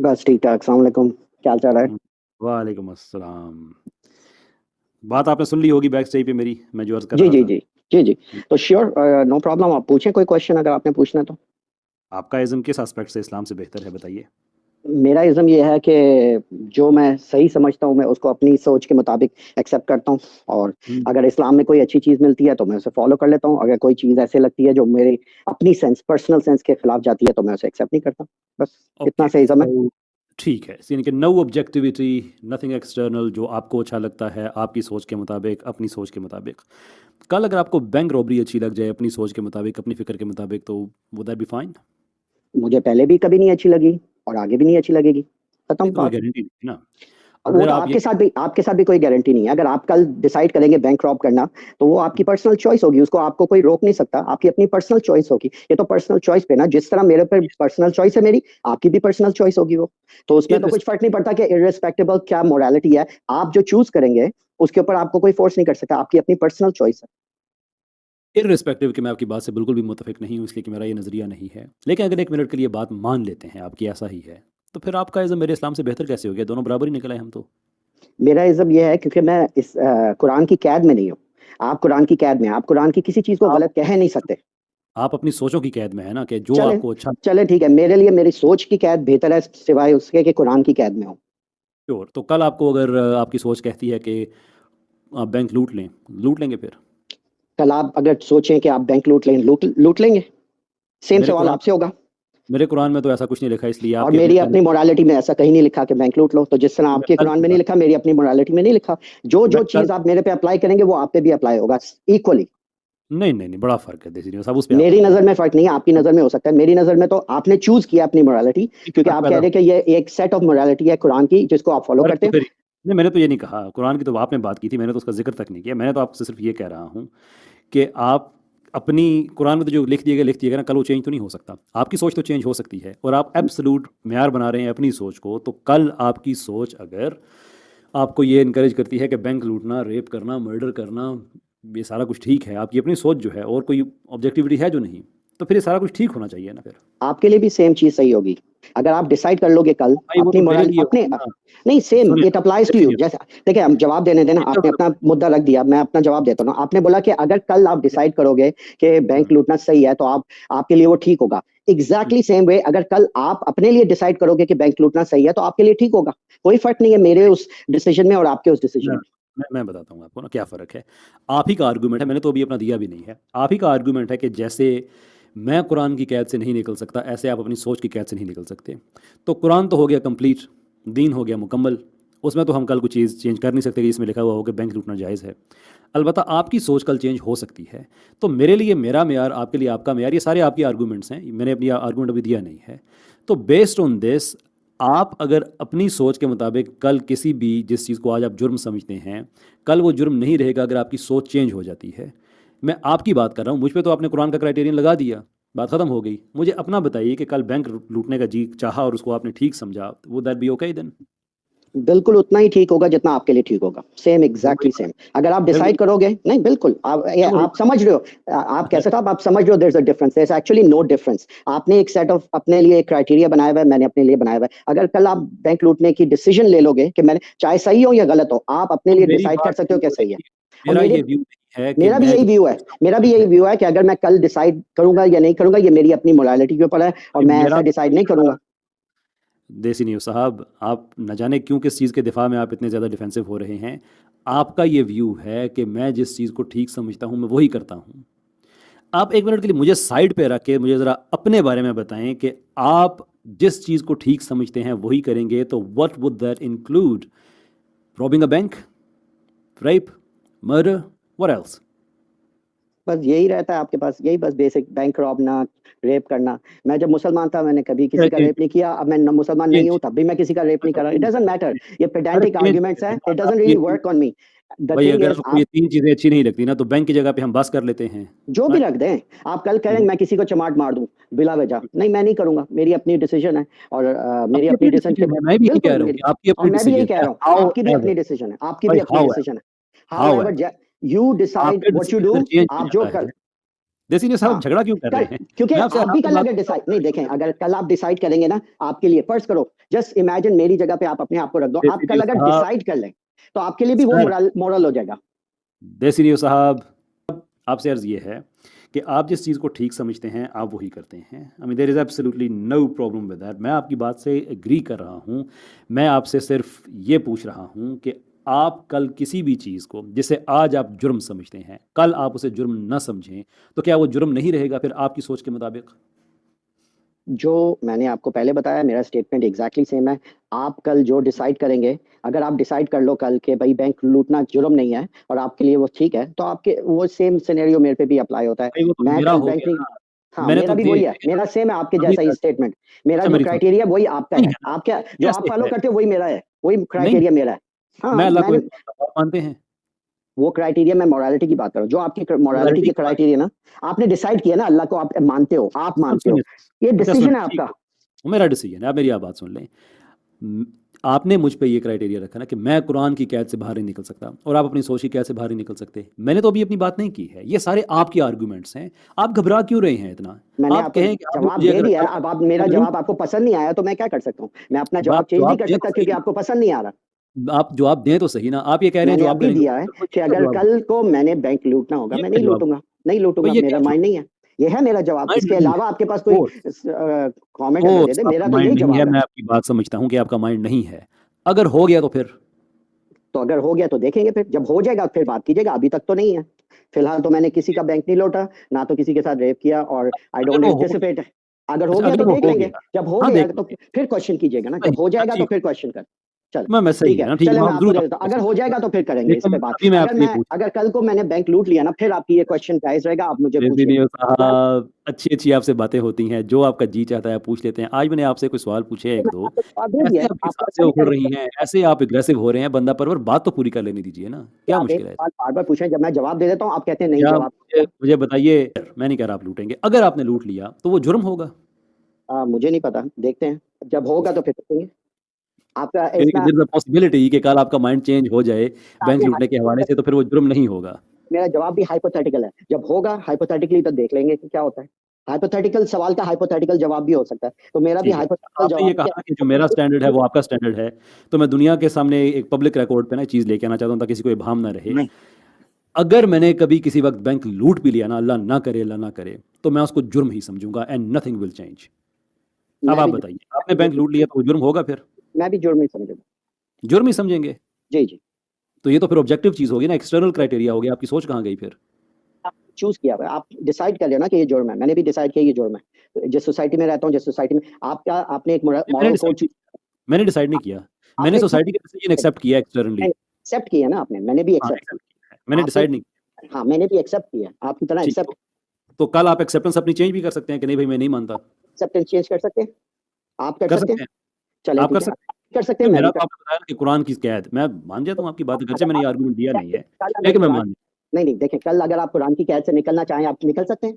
बस ठीक-ठाक, अस्सलाम वालेकुम, क्या हाल-चाल है? वालेकुम अस्सलाम। बात आपने सुन ली होगी बैक स्टेज पे मेरी, मैं जो अर्ज़ कर जी, रहा जी, था। जी। जी, जी। हुँ, तो श्योर नो प्रॉब्लम आप पूछें कोई क्वेश्चन अगर आपने पूछना है तो। आपका इज़्म किस एस्पेक्ट से इस्लाम से बेहतर है बताइए? मेरा इज़्म ये है कि जो मैं सही समझता हूँ, मैं उसको अपनी सोच के मुताबिक एक्सेप्ट करता हूँ और हुँ, अगर इस्लाम में कोई अच्छी चीज़ मिलती है, तो मैं उसे फ़ॉलो कर लेता हूँ। अगर कोई चीज़ ऐसे लगती है जो मेरी अपनी सेंस पर्सनल सेंस के खिलाफ जाती है, तो मैं उसे एक्सेप्ट नहीं करता। बस इतना ओके, सा इज़्म है। सो ठीक है, यानी कि नो ऑब्जेक्टिविटी, नथिंग एक्सटर्नल जो आपको अच्छा लगता है, आपकी सोच के मुताबिक, अपनी सोच के मुताबिक। कल अगर आपको बैंक रॉबरी अच्छी लग जाए अपनी सोच के मुताबिक, अपनी फ़िक्र के मुताबिक तो वुड दैट बी फाइन? मुझे पहले भी कभी नहीं अच्छी लगी और आगे भी नहीं अच्छी लगेगी। खत्म नहीं तो कोई बात। गारंटी नहीं है ना। वो अगर तो आप ये आपके साथ भी कोई गारंटी नहीं है। अगर आप कल डिसाइड करेंगे बैंक रॉब करना, तो वो आपकी पर्सनल चॉइस होगी, उसको आपको कोई रोक नहीं सकता, आपकी अपनी पर्सनल चॉइस होगी। ये तो पर्सनल चॉइस पे ना जिस तरह मेरे पे पर्सनल चॉइस है मेरी, आपकी भी पर्सनल चॉइस होगी वो। तो उसमें तो इर्रेस कुछ फ़र्क नहीं पड़ता कि इर्रेस्पेक्टिबल क्या मोरालिटी है, आप जो चूज़ करेंगे, उसके ऊपर आपको कोई फ़ोर्स नहीं कर सकता, आपकी अपनी पर्सनल चॉइस है। इर्रेस्पेक्टिव कि मैं आपकी बात से बिल्कुल भी मुत्तफ़िक नहीं हूँ इसलिए कि मेरा ये नज़रिया नहीं है। लेकिन अगर 1 मिनट के लिए बात मान लेते हैं आपकी ऐसा ही है, तो फिर आपका इज़्म मेरे इस्लाम से बेहतर कैसे हो गया? दोनों बराबर ही निकल आए हम तो। मेरा इज़्म ये है क्योंकि मैं इस कुरान की कैद में नहीं हूँ। आप कुरान की कैद में हैं, आप कुरान की किसी चीज़ को आप गलत कह नहीं सकते। आप अपनी सोचों की कैद में हैं ना कि जो चलें आपको अच्छा चलें ठीक है, मेरे लिए मेरी सोच की कैद बेहतर है सिवाय उसके कि कुरान की कैद में हूँ। श्योर तो कल आपको अगर आपकी सोच कहती है कि आप बैंक लूट लेंगे फिर? कल आप अगर सोचें कि आप बैंक लूट लेंगे? सेम मेरे सवाल कुरान आपसे होगा मेरे कुरान में तो ऐसा कुछ नहीं लिखा इसलिए और आपकी अपनी मेरी कल अपनी मोरालिटी में ऐसा कहीं नहीं लिखा कि बैंक लूट लो, तो जिस तरह मैं आपके कल कुरान की में नहीं बात लिखा, मेरी अपनी मोरालिटी में नहीं लिखा। जो मैं कल चीज़ आप मेरे पे अप्लाई करेंगे, वो आप पे भी अप्लाई होगा इक्वली। नहीं, बड़ा फ़र्क है देसी न्यूज़, अब उस पे आप मेरी आते हैं। नज़र में फ़र्क नहीं है, आपकी नज़र में हो सकता है। मेरी नज़र में तो आपने चूज़ किया अपनी मोरालिटी एक क्योंकि फ़र्क आप कह पैदा रहे हैं कि ये एक सेट ऑफ मोरालिटी है कुरान की जिसको आप फ़ॉलो फ़र्क करते तो हैं। फिर नहीं मैंने तो ये नहीं कहा, कुरान की तो आपने बात की थी, मैंने तो उसका ज़िक्र तक नहीं किया। मैंने तो आपसे सिर्फ़ ये कह रहा हूँ कि आप अपनी कुरान में तो जो लिख दिया गया ना कल वो चेंज तो नहीं हो सकता। आपकी सोच तो चेंज हो सकती है और आप एब्सोल्यूट मेयार बना रहे हैं अपनी सोच को, तो कल आपकी सोच अगर आपको ये एनकरेज करती है कि बैंक लूटना, रेप करना, मर्डर करना, ये सारा कुछ ठीक है, आपकी अपनी सोच जो है और कोई ऑब्जेक्टिविटी है जो नहीं, तो फिर ये सारा कुछ ठीक होना चाहिए ना फिर। आपके लिए भी सेम चीज़ सही होगी। अगर आप डिसाइड कर लोगे कल भाई वो अपनी तो मेरे मोरल लिए अपने होगा ना, नहीं सेम सुनिए इट ना, अप्लाइज़ टू देखिए यू जैसे देखिए हम जवाब देने दें ना, इधर आपने उधर अपना मत मुद्दा रख दिया, मैं अपना जवाब देता हूँ ना। आपने बोला कि अगर कल आप डिसाइड करोगे कि बैंक हुँ, लूटना सही है, तो आप आपके लिए वो ठीक होगा। हुँ, एग्ज़ैक्टली सेम वे अगर कल आप अपने लिए डिसाइड करोगे कि बैंक लूटना सही है, तो आपके लिए ठीक होगा। कोई फ़र्क नहीं है मेरे उस डिसीज़न में और आपके उस डिसीज़न मैं में। मैं बताता हूँ आपको ना क्या फ़र्क है। आप ही का आर्गुमेंट है, मैंने तो अभी अपना दिया भी नहीं है। आप ही का आर्गुमेंट है कि जैसे मैं कुरान की कैद से नहीं निकल सकता, ऐसे आप अपनी सोच की कैद से नहीं निकल सकते। तो कुरान तो हो गया कंप्लीट, दीन हो गया मुकम्मल, उसमें तो हम कल कोई चीज़ चेंज कर नहीं सकते कि इसमें लिखा हुआ हो कि बैंक लूटना जायज़ है। अलबत्ता आपकी सोच कल चेंज हो सकती है। तो मेरे लिए मेरा मेयार, आपके लिए आपका मेयार, ये सारे आपके आर्गुमेंट्स हैं। मैंने अपनी आर्गुमेंट अभी दिया नहीं है। तो बेस्ड ऑन दिस आप अगर अपनी सोच के मुताबिक कल किसी भी जिस चीज़ को आज आप जुर्म समझते हैं, कल वो जुर्म नहीं रहेगा अगर आपकी सोच चेंज हो जाती है। मैं आपकी बात कर रहा हूँ, मुझ पे तो आपने कुरान का क्राइटेरियन लगा दिया, बात ख़त्म हो गई। मुझे अपना बताइए कि कल बैंक लूटने का जी चाहा और उसको आपने ठीक समझा, वो दैट बी ओके देन? बिल्कुल उतना ही ठीक होगा जितना आपके लिए ठीक होगा। सेम फिर वही एग्ज़ैक्टली बात सेम। अगर आप फिर वही डिसाइड करोगे नहीं बिल्कुल, फिर वही आप समझ रहे हो आप बात। कैसे था आप समझ रहे हो there is a difference, there is actually no difference. आपने एक सेट ऑफ अपने लिए एक क्राइटेरिया बनाया हुआ है, मैंने अपने लिए बनाया हुआ है। अगर कल आप बैंक लूटने की डिसीज़न ले लोगे कि मैंने चाहे सही हो या गलत हो, आप अपने तो लिए मेरी डिसाइड कर बात सकते हो नहीं क्या हो सही रही है। है। और मेरा ये व्यू नहीं है कि मेरा भी मैं यही जो व्यू है सोचता हूँ मेरा भी ठीक यही है। व्यू है कि अगर मैं कल डिसाइड करूँगा या नहीं करूँगा, ये मेरी अपनी मोरालिटी के ऊपर है और भाई मैं मेरा ऐसा डिसाइड नहीं करूँगा। देसी न्यूज़ साहब, आप न जाने क्यों किस चीज़ के दिफा में आप इतने ज़्यादा डिफेंसिव हो रहे हैं। आपका ये व्यू है कि मैं जिस चीज़ को ठीक समझता हूँ मैं वही करता हूँ। आप 1 मिनट के लिए मुझे साइड पे रख के मुझे ज़रा अपने बारे में बताएं कि आप जिस चीज़ को ठीक समझते हैं वही करेंगे, तो what would that include? Robbing a bank, rape, murder, what else? बस यही रहता है आपके पास, यही बस बेसिक बैंक रॉबना, रेप करना। मैं जब मुसलमान था मैंने कभी किसी का चेंज रेप नहीं किया, अब मैं न मुसलमान नहीं हूँ चेंज तब भी मैं किसी का रेप नहीं कर रहा। इट चेंज डज़न्ट मैटर, ये अरे पेडेंटिक चेंज आर्गुमेंट्स हैं, इट अगर डज़न्ट आपको रियली ये वर्क ऑन मी। द भाई थिंग अगर इज़ आपको आप ये 3 चीज़ें अच्छी नहीं लगती ना तो बैंक की जगह पे हम बस कर लेते हैं। जो भी राइट? रख दें, आप कल कहें मैं किसी को चमाट मार दूँ, बिला वजह, नहीं मैं नहीं करूँगा, मेरी अपनी डिसीज़न है और मेरी आपकी अपनी अपनी डिसीज़न के डिसीजन है, मैं भी यही कह बिल्कुल रहा हूँ मेरी कि आपकी और अपनी मैं भी यही डिसीजन कह है, रहा हूँ, आपकी भी हाउएवर अपनी डिसीज़न है, आपकी भी भाई अपनी हाउएवर डिसीज़न है। हाउएवर हाउएवर ज यू डिसाइड आपके व्हाट यू डिसीजन डू, अगर चेंज हो आप जो जाता कर है देसी न्यूज़ साहब हाँ झगड़ा क्यों कर रहे हैं? क्योंकि मैं आपसे आप भी आराम से कल बात अगर कर रहा डिसाइड नहीं देखें, अगर कल आप डिसाइड करेंगे ना आपके लिए, फर्ज करो, जस्ट इमेजिन मेरी जगह पे आप अपने आप को रख दो, हूँ। आप देसी कल न्यूज़ अगर साहब डिसाइड कर लें तो आपके लिए भी वो सर, मोरल हो जाएगा। देसी न्यूज़ साहब आपसे अर्ज़ ये है कि आप जिस चीज़ को ठीक समझते हैं आप वही करते हैं। I mean there is absolutely no problem with that. मैं आपकी बात से एग्री कर रहा हूँ। मैं आपसे सिर्फ ये पूछ रहा हूँ कि आप कल किसी भी चीज़ को जिसे आज आप जुर्म समझते हैं, कल आप उसे जुर्म ना समझें, तो क्या वो जुर्म नहीं रहेगा फिर आपकी सोच के मुताबिक? जो मैंने आपको पहले बताया, मेरा स्टेटमेंट एग्जैक्टली सेम है। आप कल जो डिसाइड करेंगे, अगर आप डिसाइड कर लो कल के भाई बैंक लूटना जुर्म नहीं है और आपके लिए वो ठीक है, तो आपके वो सेम सिनेरियो मेरे पे भी अप्लाई होता है। भाई वो तो मैं मेरा कल हो बैंक गया नहीं, ना, हाँ मैंने मेरा तो भी दे वही है, लेकिन मेरा सेम है आपके अभी जैसा ही तक स्टेटमेंट। मेरा अच्छा जो मेरी सुनो, क्राइटेरिया वही आपका नहीं है, है ना, आप क्या जो आप कैसे फॉलो है? करते हो वही मेरा है, वही नहीं, क्राइटेरिया मेरा है। हाँ मैं अल्लाह को मैंने इंसान का बाप मानते हैं? वो क्राइटेरिया, मैं मोरालिटी की बात कर रहा हूँ, जो आपकी मोरालिटी मोरालिटी के की बात क्राइटेरिया ना, आपने डिसाइड किया ना, अल्लाह को आप मानते हो, आप सब मानते सुनिए, हो, ये अच्छा डिसीजन है सुनिए, ठीक आपका। है, वो मेरा डिसीजन है, आप मेरी आप बात सुन लें। आपने मुझ पे ये क्राइटेरिया रखा ना कि मैं कुरान की कैद से बाहर नहीं निकल सकता और आप अपनी सोच की कैद से बाहर नहीं निकल सकते। मैंने तो अभी अपनी बात नहीं की है, ये सारे आपके आर्गुमेंट्स हैं। आप घबरा क्यों रहे हैं इतना? मैंने आप आपको कहें कि आप जवाब मुझे दे अगर दिया कल है, अब आप मेरा मैं लूट, जवाब आपको पसंद नहीं आया तो मैं क्या कर सकता हूँ, मैं अपना अब जवाब आप चेंज नहीं जवाब कर दें तो सकता क्योंकि सही, आपको पसंद नहीं आ रहा। आप जवाब दें तो सही ना। आप ये कह रहे हैं मैंने जो आप अभी करेंगे दिया है फिर वो कि ये क्या अगर जवाब कल को मैंने बैंक लूटना होगा ये मैं क्या नहीं जवाब लूटूंगा, नहीं वो लूटूंगा, ये मेरा क्या माइंड नहीं है। ये है मेरा जवाब, माइंड इसके नहीं है? अलावा आपके पास कोई कोर्स कमेंट है तो दे कोर्स दे, आपका मेरा तो माइंड यही नहीं है, जवाब है। मैं आपकी बात समझता हूँ कि आपका माइंड नहीं है। अगर हो गया तो फिर? तो अगर हो गया तो देखेंगे, फिर जब हो जाएगा फिर बात कीजिएगा, अभी तक तो नहीं है। फिलहाल तो मैंने किसी का बैंक नहीं लौटा, ना तो किसी के साथ रेप किया, और आई अगर डोंट वो हो एंटिसिपेट। अगर हो अच्छा गया अगर तो वो देख हो लेंगे, गया, जब हो हाँ, गया देख तो लेंगे। फिर क्वेश्चन कीजिएगा ना, सही, जब हो हाँ, जाएगा तो ठीक फिर क्वेश्चन कर। चल मैं सही ठीक है है, ना, ठीक है, चले मैं मैं आप आपको ज़रूर दे आपसे देता हूँ, अगर क्वेश्चन हो करूँगा। जाएगा तो फिर करेंगे इस पे लेकिन बात। अभी मैं अगर आपसे ये मैं पूछ अगर कल को मैंने बैंक लूट लिया ना, फिर आपकी ये क्वेश्चन जायज रहेगा, आप मुझे पूछिए। रेज़िडियो अगर साहब, अच्छी-अच्छी आपसे बातें होती हैं, जो आपका जी चाहता है आप पूछ लेते हैं। आज मैंने आपसे कोई सवाल पूछे हैं तो मैंने 1-2, आपको जवाब दे दिया ऐसे है, आपकी आपको सांसें अच्छा नहीं उखड़ रही लगेगा। हैं, ऐसे आप एग्रेसिव हो रहे हैं बंदा परवर, बात तो पूरी कर लेने दीजिए ना, क्या आप एक मुश्किल है? बात बार बार पूछ रहे हैं, जब मैं जवाब दे देता हूँ आप कहते हैं नहीं क्या जवाब। मुझे बताइए, मैं नहीं कह रहा आप लूटेंगे, अगर आपने लूट लिया तो वो जुर्म होगा? मुझे नहीं पता, देखते हैं, जब होगा तो फिर देखेंगे। आपका एक इतना देयर इज़ अ पॉसिबिलिटी कि कल आपका माइंड चेंज हो जाए बैंक आपने लूटने के हवाले से, तो फिर वो जुर्म नहीं होगा। मेरा जवाब भी हाइपोथेटिकल है, जब होगा हाइपोथेटिकली तो देख लेंगे कि क्या होता है। हाइपोथेटिकल सवाल का हाइपोथेटिकल जवाब भी हो सकता है, तो मेरा भी ठीक है। हाइपोथेटिकल आपने ये जवाब कहा कि जो मेरा स्टैंडर्ड है वो आपका स्टैंडर्ड है, तो मैं दुनिया के सामने एक पब्लिक रिकॉर्ड पे ना चीज़ लेके आना चाहता हूँ ताकि किसी को इबाहम ना रहे। नहीं अगर मैंने कभी किसी वक़्त बैंक लूट भी लिया ना, अल्लाह ना करे, तो मैं उसको जुर्म ही समझूँगा एंड नथिंग विल चेंज। अब मैं आप भी बताइए, आपने बैंक लूट लिया तो वो जुर्म होगा फिर? मैं भी जुर्म ही समझूंगा। जुर्म ही समझेंगे? जी जी। तो ये तो फिर ऑब्जेक्टिव चीज़ होगी ना, एक्सटर्नल क्राइटेरिया हो गया, आपकी सोच कहाँ गई फिर? आप चूज किया हुआ है, आप डिसाइड कर लिया ना कि ये जुर्म है, मैंने भी डिसाइड किया ये जुर्म है। तो जिस सोसाइटी में रहता हूँ, जिस सोसाइटी में आपका आपने एक मैंने मॉरल डिसाइड कोड नहीं मैंने डिसाइड नहीं किया। मैंने आपने सोसाइटी के डिसीजन एक्सेप्ट किया एक्सटर्नली। एक्सेप्ट किया ना, आपने, मैंने भी हाँ, एक्सेप्ट एक्सेप्ट किया है। किया, मैंने आपने, डिसाइड नहीं हाँ मैंने भी एक्सेप्ट किया, आपकी तरह ठीक, एक्सेप्ट तो कल आप एक्सेप्टेंस अपनी चेंज भी कर सकते हैं कि नहीं भाई मैं नहीं मानता। एक्सेप्टेंस चेंज कर सकते हैं, आप कर कर सकते हैं। सकते हैं, चले आप कर ठीक है, सकते आप कर सकते हैं। हैं, मैं मेरा भी तो कर आपने बताया ना कि कुरान की कैद, मैं मान जाता हूँ आपकी बात, अगरचे अगर मैंने ये आप आर्गुमेंट दिया नहीं है, कल अगर लेकिन मैं कुरान मान नहीं नहीं देखें, कल अगर आप कुरान की कैद से निकलना चाहें आप निकल सकते हैं।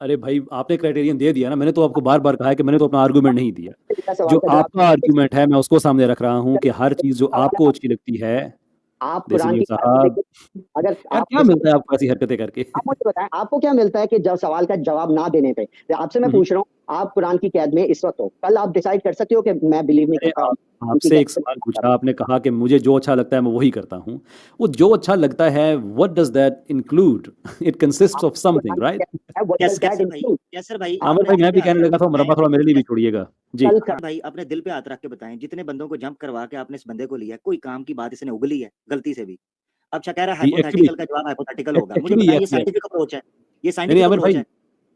अरे भाई आपने क्राइटेरियन दे दिया ना, मैंने तो आपको बार-बार कहा है कि मैंने तो अपना आर्गुमेंट नहीं दिया। मेरा जो सवाल का जवाब, आपका आर्गुमेंट है मैं उसको सामने रख रहा हूँ कि हर चीज़ जो सवाल आपको है, अच्छी लगती है, आप देसी कुरान न्यूज़ की कैद से साहब, निकल, अगर यार आप क्या मिलता है आपको ऐसी हरकतें करके? आप मुझे बताएं आपको क्या मिलता है कि जब सवाल का जवाब ना देने पे, तो आपसे मैं हुँ, हुँ। पूछ रहा हूँ, आप कुरान की कैद में इस वक्त हो, कल आप डिसाइड कर सकते हो कि मैं बिलीव नहीं मैंने करता कुरान की आपसे कैद एक से सवाल निकलना पूछा, चाहता आपने कहा कि मुझे जो अच्छा लगता है मैं वही करता हूँ। वो जो अच्छा लगता है what does that include? It हूं। कंसिस्ट्स आप ऑफ समथिंग कुरान की राइट? कैद है, व्हाट डज दैट इंक्लूड। कैसर भाई आप आमिर अपने भाई दिल मैं पे भी हाथ कहने रख लगा के था, बताएं मरब्बा थोड़ा मेरे लिए भी कैसर छोड़िएगा। जी। कल का भाई अपने दिल पे हाथ रख के बताएं जितने बंदों को जंप करवा के आपने इस बंदे को लिया कोई काम की बात इसने उगली है गलती से भी। अच्छा कह रहा है नहीं एक्चुअली हाइपोथेटिकल का जवाब हाइपोथेटिकल होगा, मुझे एक्चुअली बताएं ये यस यस। साइंटिफिक अप्रोच है, ये नहीं, नहीं साइंटिफिक आमिर अप्रोच भाई है।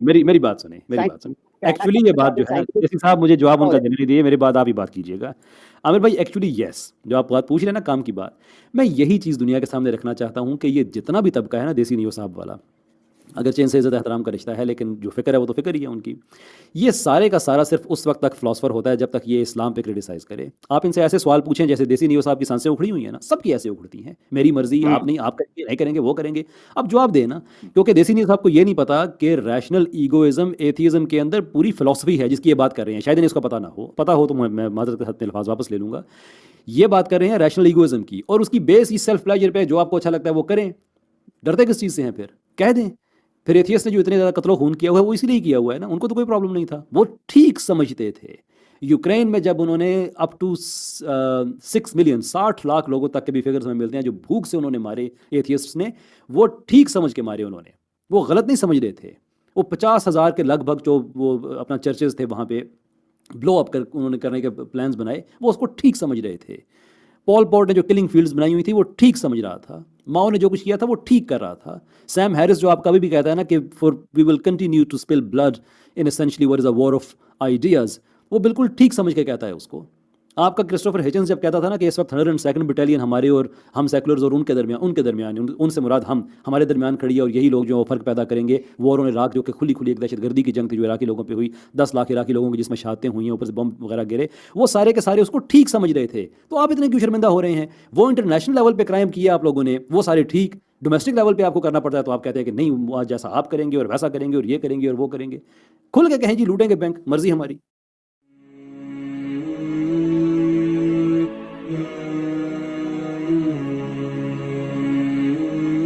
मेरी मेरी बात सुनिए, मेरी बात सुनिए। कहना एक्चुअली ये चाहता बात है जो है ना, साइंटिफिक जैसे साहब मुझे जवाब उनका है। देने नहीं दिए, मेरे बाद आप ही बात कीजिएगा। आमिर भाई एक्चुअली यस, जो आप बात पूछ रहे हैं ना काम की बात, मैं यही चीज़ दुनिया के सामने रखना चाहता हूँ कि ये जितना भी तबका है ना देसी नियो साहब वाला, अगरचे इनसे इज़्ज़त एहतराम का रिश्ता है लेकिन जो फ़िक्र है वो तो फ़िक्र ही है उनकी। ये सारे का सारा सिर्फ उस वक्त तक फ़िलासफ़र होता है जब तक ये इस्लाम पे क्रिटिसाइज़ करे। आप इनसे ऐसे सवाल पूछें जैसे देसी नियो साहब की सांसें उखड़ी हुई हैं ना, सबकी ऐसे उखड़ती हैं। मेरी मर्ज़ी, आप नहीं, आप करेंगे, नहीं करेंगे, वो करेंगे। अब जवाब दें ना, क्योंकि देसी नियो साहब को ये नहीं पता कि रैशनल ईगोइज़्म, एथियज़्म के अंदर पूरी फ़िलॉसफ़ी है जिसकी ये बात कर रहे हैं। शायद इन्हें इसका पता ना हो। पता हो तो मैं माज़रत के साथ अपने अल्फ़ाज़ वापस ले लूँगा। ये बात कर रहे हैं रैशनल ईगोइज़्म की और उसकी बेस इस सेल्फ़ प्लेज़र पे है, जो आपको अच्छा लगता है वो करें। डरते किस चीज़ से हैं फिर? कह दें। फिर एथियस्ट ने जो इतने ज़्यादा कत्लो खून किया हुआ है वो इसीलिए किया हुआ है ना, उनको तो कोई प्रॉब्लम नहीं था, वो ठीक समझते थे। यूक्रेन में जब उन्होंने अप टू 6 मिलियन 60 लाख लोगों तक के भी फिगर्स हमें मिलते हैं जो भूख से उन्होंने मारे एथियस्ट्स ने, वो ठीक समझ के मारे उन्होंने, वो गलत नहीं समझ रहे थे। वो 50,000 के लगभग जो वो अपना चर्चेज थे वहाँ पे ब्लो अप कर उन्होंने करने के प्लान्स बनाए, वो उसको ठीक समझ रहे थे। पॉल पॉट ने जो किलिंग फील्ड्स बनाई हुई थी वो ठीक समझ रहा था। माओ ने जो कुछ किया था वो ठीक कर रहा था। सैम हैरिस जो आपका भी कहता है ना कि for we will continue to spill blood in essentially what is a war of ideas, वो बिल्कुल ठीक समझ के कहता है उसको। आपका क्रिस्टोफर हिचन्स जब कहता था ना कि इस वक्त 102nd बटालियन हमारे और हम सेकुलर्स और उनके दरमियान उनसे मुराद हम हमारे दरमियान खड़ी है और यही लोग जो फ़र्क पैदा करेंगे, वॉर ऑन इराक जो कि खुली खुली एक दहशतगर्दी की जंग थी जो इराकी लोगों पे हुई, 10 लाख इराकी लोगों की जिसमें शहादतें हुई हैं, ऊपर से बम वगैरह गिरे, वो सारे के सारे उसको ठीक समझ रहे थे। तो आप इतने क्यों शर्मिंदा हो रहे हैं? वो इंटरनेशनल लेवल पर क्राइम किया आप लोगों ने, वो सारे ठीक। डोमेस्टिक लेवल पे आपको करना पड़ता है तो आप कहते हैं कि नहीं, जैसा आप करेंगे और वैसा करेंगे और ये करेंगे और वो करेंगे। खुल के कहें जी, लूटेंगे बैंक, मर्जी हमारी।